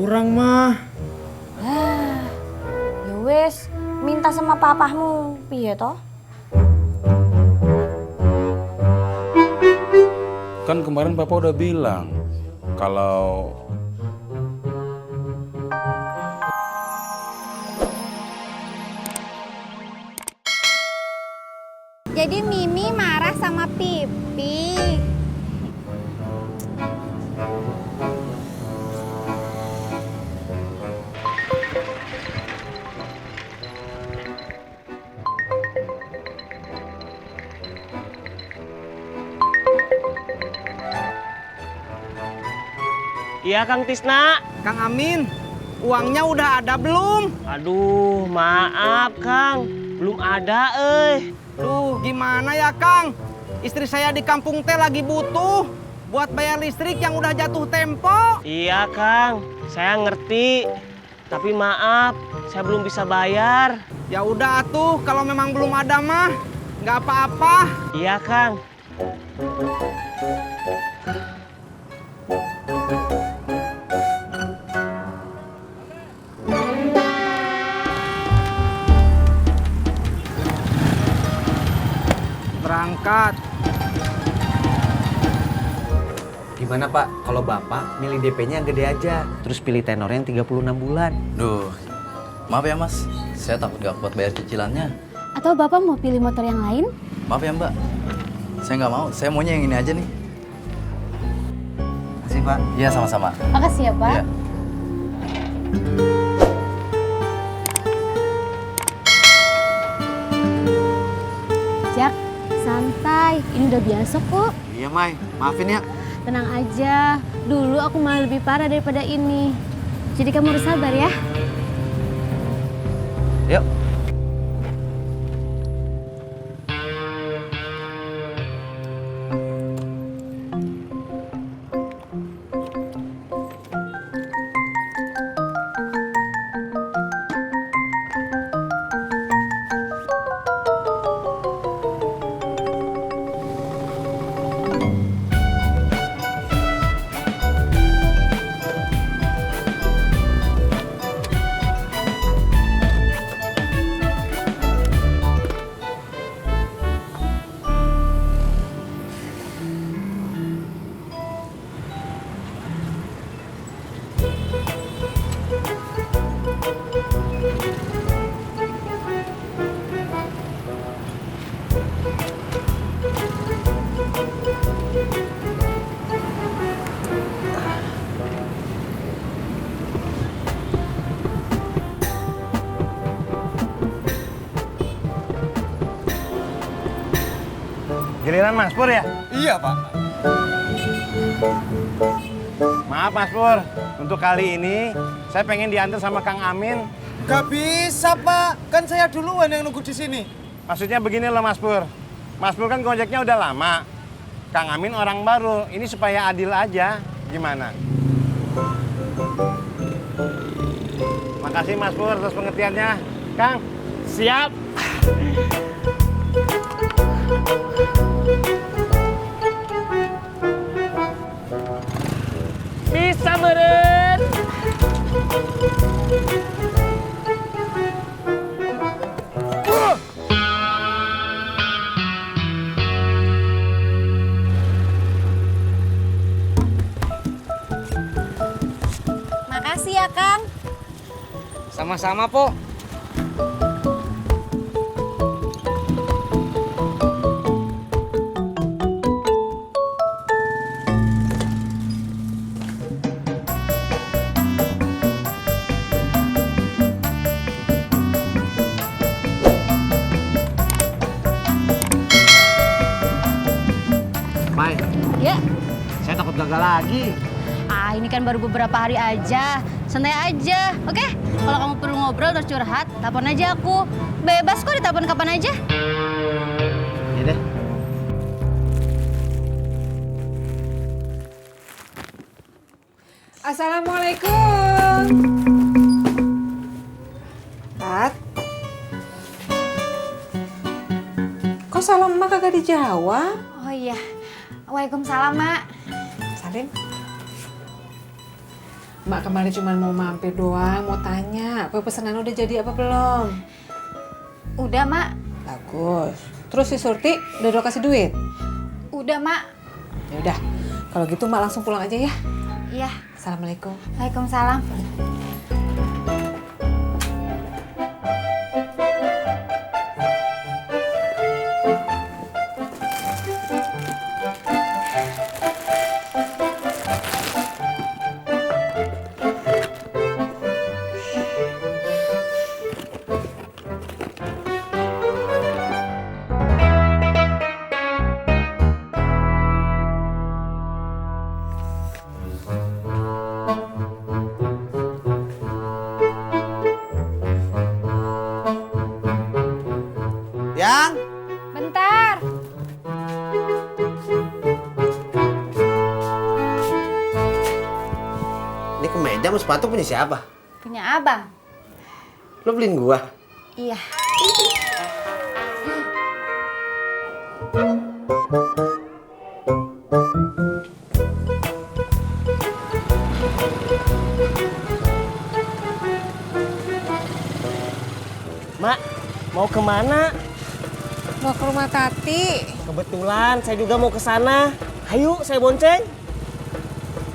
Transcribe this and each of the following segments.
kurang mah. Ya wes, minta sama papahmu, piye toh? Kan kemarin papa udah bilang kalau Jadi Mimi marah sama Pipi. Iya Kang Tisna. Kang Amin, uangnya udah ada belum? Aduh, maaf Kang, belum ada Duh, gimana ya Kang? Istri saya di kampung teh lagi butuh buat bayar listrik yang udah jatuh tempo. Iya Kang, saya ngerti. Tapi maaf, saya belum bisa bayar. Ya udah atuh, kalau memang belum ada mah nggak apa-apa. Iya Kang. Berangkat. Gimana Pak, kalau Bapak milih DP-nya yang gede aja, terus pilih tenornya yang 36 bulan. Duh, maaf ya Mas, saya takut gak kuat bayar cicilannya. Atau Bapak mau pilih motor yang lain? Maaf ya Mbak, saya nggak mau, saya maunya yang ini aja nih. Makasih Pak. Iya sama-sama. Makasih ya Pak. Iya. Jak, santai. Ini udah biasa kok. Iya Mai, maafin ya. Tenang aja. Dulu aku malah lebih parah daripada ini. Jadi kamu harus sabar ya. Yuk. Giliran Mas Pur ya? Iya Pak. Maaf Mas Pur, untuk kali ini saya pengen diantar sama Kang Amin. Gak bisa Pak, kan saya duluan yang nunggu di sini. Maksudnya begini loh Mas Pur. Mas Pur kan gojeknya udah lama. Kang Amin orang baru, ini supaya adil aja. Gimana? Makasih Mas Pur atas pengertiannya. Kang, Siap. Bisa meren. Makasih ya Kang. Sama-sama, Po. Mai, Ya. saya takut gagal lagi. Ini kan baru beberapa hari aja. Santai aja, oke? Kalau kamu perlu ngobrol atau curhat, telepon aja aku. Bebas kok ditelepon kapan aja. Ya deh. Assalamualaikum. Tat. Kok salam emak kagak dijawab? Oh iya. Waalaikumsalam, Mak. Salim. Mak kemarin cuma mau mampir doang, mau tanya, kue pesanan udah jadi apa belum? Udah, Mak. Bagus. Terus si Surti udah kasih duit? Udah, Mak. Ya udah, kalau gitu Mak langsung pulang aja ya. Iya. Assalamualaikum. Waalaikumsalam. Yang? Bentar. Ini kemeja sama sepatu punya siapa? Punya abang. Lo beliin gua? Iya. Mak, mau kemana? Mau ke rumah Tati. Kebetulan saya juga mau ke sana. Ayo, saya bonceng.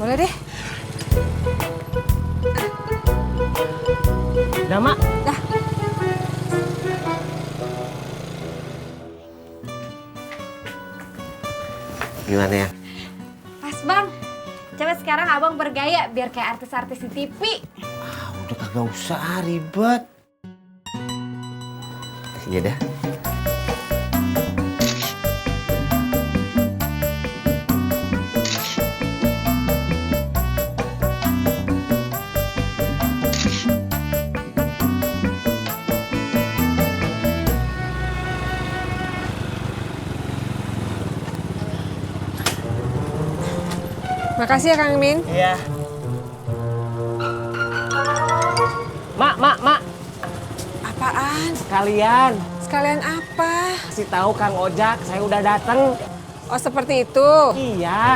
Boleh deh. Dah, Mak. Dah. Gimana ya? Pas bang, coba sekarang abang bergaya biar kayak artis-artis di TV. Ah, udah kagak usah ribet. Iya dah. Makasih ya Kang Min. Iya. Mak. Apaan? Sekalian Sekalian apa? kasih tahu Kang Ojak, saya udah datang. Oh seperti itu. Iya.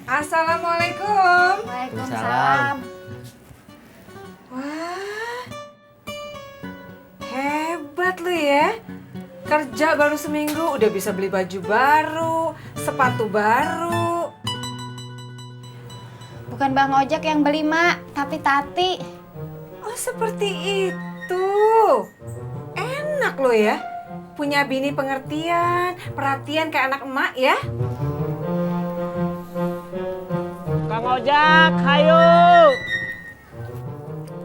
Assalamualaikum. Waalaikumsalam. Wah, hebat lu ya. Kerja baru seminggu udah bisa beli baju baru, sepatu baru. Bukan Bang Ojek yang beli, Mak, tapi Tati. Oh seperti itu. Enak lo ya. Punya bini pengertian, perhatian kayak anak emak ya. Kang Ojak, hayo.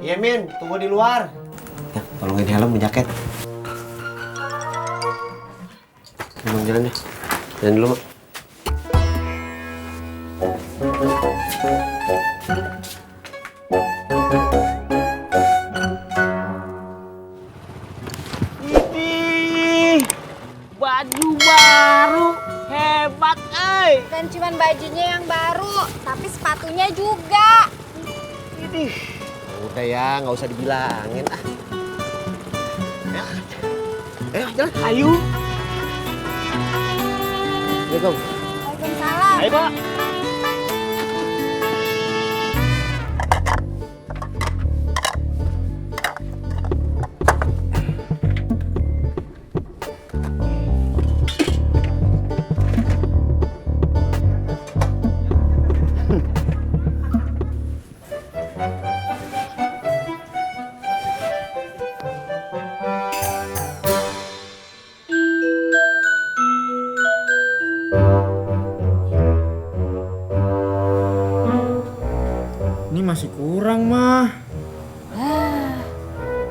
Iya Min, tunggu di luar. Ya, tolongin helm, jaket. Emang jalan deh. Jalan dulu, Mak. Widih, baju baru, hebat, Bukan cuma bajunya yang baru, tapi sepatunya juga. Widih. Udah ya, nggak usah dibilangin. Ah. Ayo, jalan. Ayo. Assalamualaikum. Waalaikumsalam. Ayo, Pak. Ini masih kurang, mah.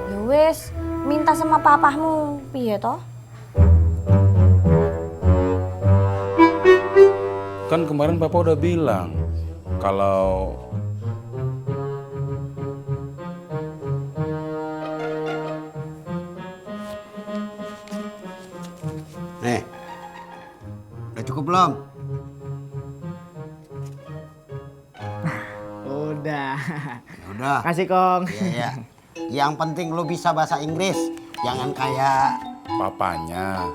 Ya wes, minta sama papahmu, piye toh? Kan kemarin Papa udah bilang kalau Nih, udah cukup belum? Udah. Udah. Kasih, Kong. Iya. Yang penting lo bisa bahasa Inggris. Jangan kayak papanya